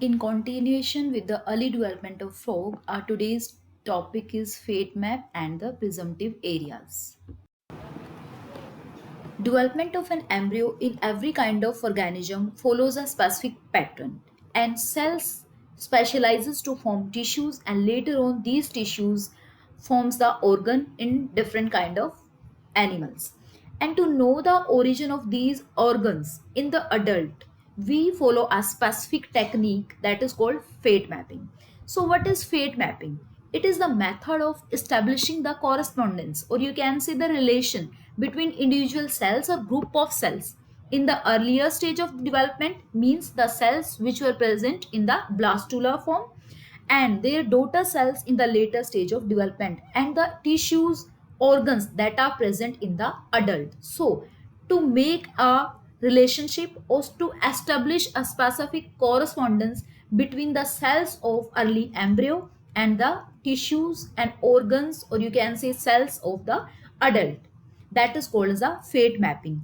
In continuation with the early development of frog, our today's topic is fate map and the presumptive areas. Development of an embryo in every kind of organism follows a specific pattern, and cells specializes to form tissues, and later on these tissues forms the organ in different kind of animals. And to know the origin of these organs in the adult, we follow a specific technique that is called fate mapping. So what is fate mapping? It is the method of establishing the correspondence, or you can say the relation between individual cells or group of cells in the earlier stage of development, means the cells which were present in the blastula form, and their daughter cells in the later stage of development, and the tissues, organs that are present in the adult. So to make a relationship or to establish a specific correspondence between the cells of early embryo and the tissues and organs, or you can say cells of the adult, that is called as a fate mapping.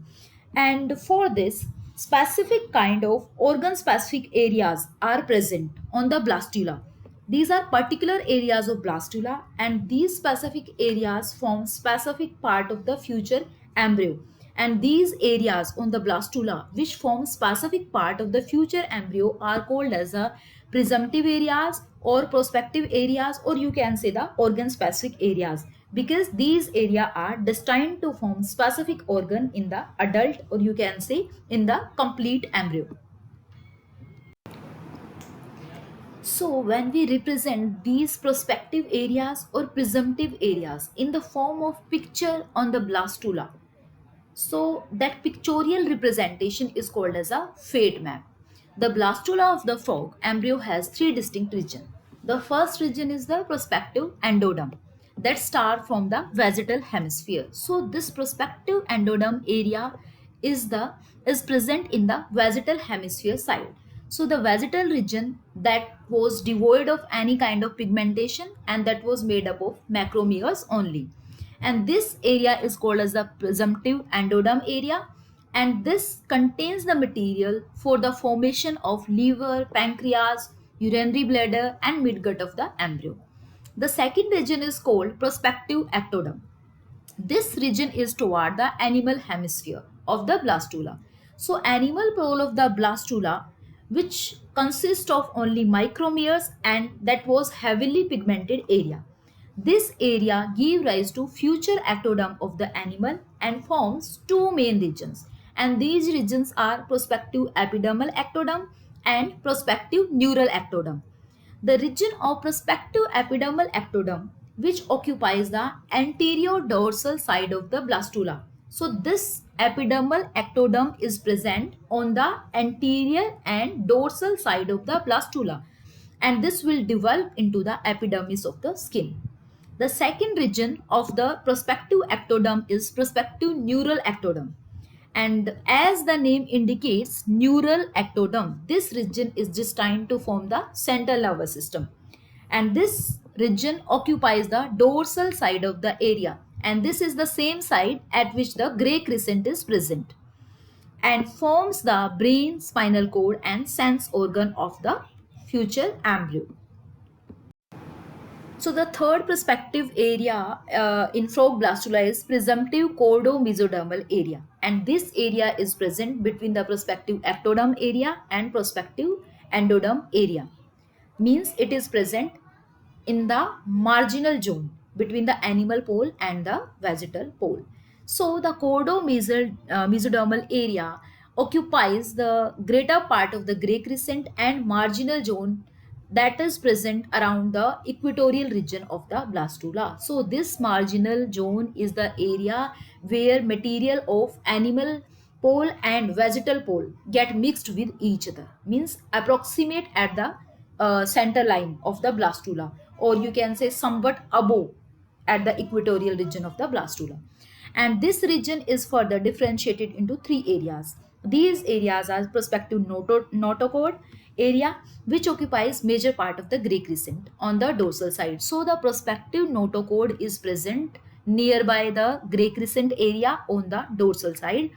And for this, specific kind of organ specific areas are present on the blastula. These are particular areas of blastula, and these specific areas form specific part of the future embryo. And these areas on the blastula which form specific part of the future embryo are called as a presumptive areas or prospective areas, or you can say the organ specific areas, because these areas are destined to form specific organ in the adult, or you can say in the complete embryo. So when we represent these prospective areas or presumptive areas in the form of picture on the blastula, so that pictorial representation is called as a fate map. The blastula of the frog embryo has three distinct regions. The first region is the prospective endoderm that start from the vegetal hemisphere. So this prospective endoderm area is the is present in the vegetal hemisphere side. So the vegetal region that was devoid of any kind of pigmentation, and that was made up of macromeres only, and this area is called as the presumptive endoderm area, and this contains the material for the formation of liver, pancreas, urinary bladder and midgut of the embryo. The second region is called prospective ectoderm. This region is toward the animal hemisphere of the blastula. So animal pole of the blastula, which consists of only micromeres, and that was heavily pigmented area. This area give rise to future ectoderm of the animal and forms two main regions. And these regions are prospective epidermal ectoderm and prospective neural ectoderm. The region of prospective epidermal ectoderm, which occupies the anterior dorsal side of the blastula. So this epidermal ectoderm is present on the anterior and dorsal side of the blastula, and this will develop into the epidermis of the skin. The second region of the prospective ectoderm is prospective neural ectoderm. And as the name indicates, neural ectoderm, this region is destined to form the central nervous system. And this region occupies the dorsal side of the area. And this is the same side at which the gray crescent is present, and forms the brain, spinal cord, and sense organ of the future embryo. So the third prospective area in frog blastula is presumptive chordomesodermal area, and this area is present between the prospective ectoderm area and prospective endoderm area. Means it is present in the marginal zone between the animal pole and the vegetal pole. So the mesodermal area occupies the greater part of the gray crescent and marginal zone that is present around the equatorial region of the blastula. So this marginal zone is the area where material of animal pole and vegetal pole get mixed with each other, means approximate at the center line of the blastula, or you can say somewhat above at the equatorial region of the blastula. And this region is further differentiated into three areas. These areas are prospective notochord area, which occupies major part of the gray crescent on the dorsal side. So the prospective notochord is present nearby the gray crescent area on the dorsal side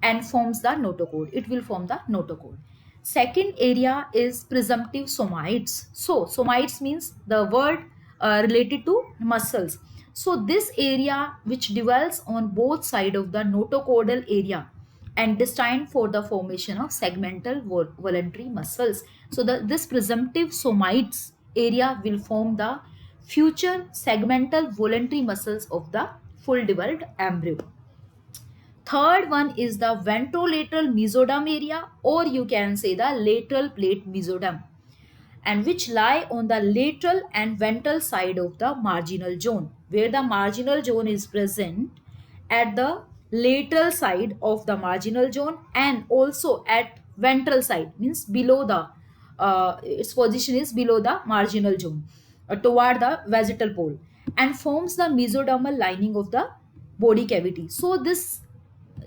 and forms the notochord. It will form the notochord. Second area is presumptive somites. So somites means the word related to muscles. So this area which develops on both sides of the notochordal area and destined for the formation of segmental voluntary muscles. So this presumptive somites area will form the future segmental voluntary muscles of the full developed embryo. Third one is the ventrolateral mesoderm area, or you can say the lateral plate mesoderm, and which lie on the lateral and ventral side of the marginal zone, where the marginal zone is present at the lateral side of the marginal zone and also at ventral side, means below the its position is below the marginal zone toward the vegetal pole, and forms the mesodermal lining of the body cavity. So this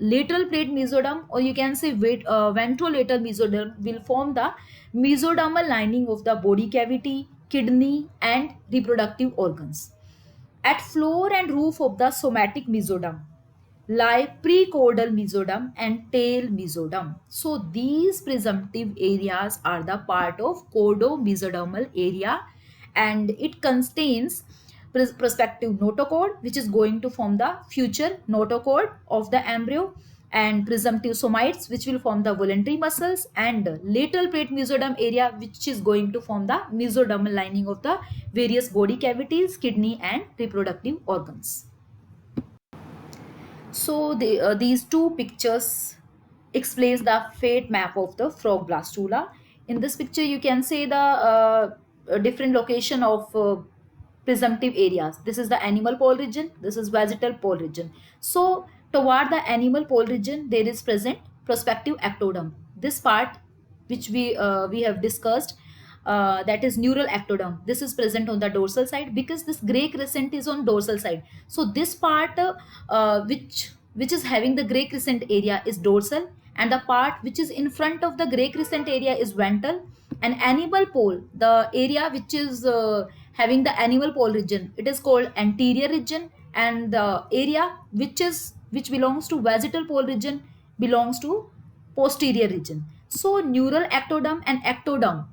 lateral plate mesoderm, or you can say ventrolateral mesoderm, will form the mesodermal lining of the body cavity, kidney and reproductive organs. At floor and roof of the somatic mesoderm lie precaudal mesoderm and tail mesoderm. So these presumptive areas are the part of caudo-mesodermal area, and it contains prospective notochord, which is going to form the future notochord of the embryo, and presumptive somites, which will form the voluntary muscles, and lateral plate mesoderm area, which is going to form the mesodermal lining of the various body cavities, kidney and reproductive organs. So these two pictures explains the fate map of the frog blastula. In this picture, you can see the different location of presumptive areas. This is the animal pole region. This is vegetal pole region. So toward the animal pole region, there is present prospective ectoderm. This part, which we have discussed, that is neural ectoderm. This is present on the dorsal side because this gray crescent is on dorsal side. So this part which is having the gray crescent area is dorsal, and the part which is in front of the gray crescent area is ventral. And animal pole, the area which is having the animal pole region, it is called anterior region, and the area which belongs to vegetal pole region belongs to posterior region. So neural ectoderm and ectoderm,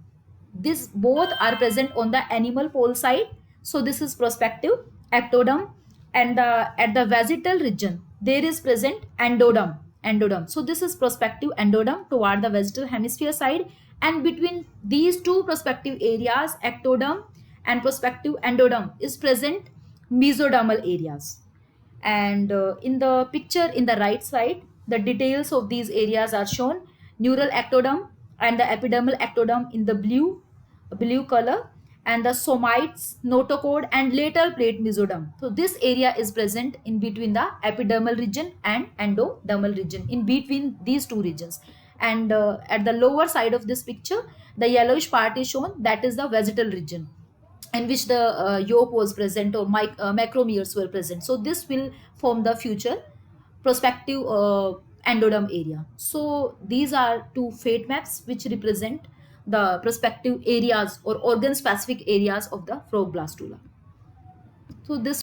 this both are present on the animal pole side. So this is prospective ectoderm, and at the vegetal region there is present endoderm. So this is prospective endoderm toward the vegetal hemisphere side, and between these two prospective areas, ectoderm and prospective endoderm, is present mesodermal areas. And in the picture in the right side, the details of these areas are shown: neural ectoderm and the epidermal ectoderm in the blue color, and the somites, notochord and lateral plate mesoderm. So this area is present in between the epidermal region and endodermal region, in between these two regions. And at the lower side of this picture, the yellowish part is shown, that is the vegetal region, in which the yolk was present, or macromeres were present. So this will form the future prospective endoderm area. So these are two fate maps which represent the prospective areas or organ specific areas of the frog blastula. So this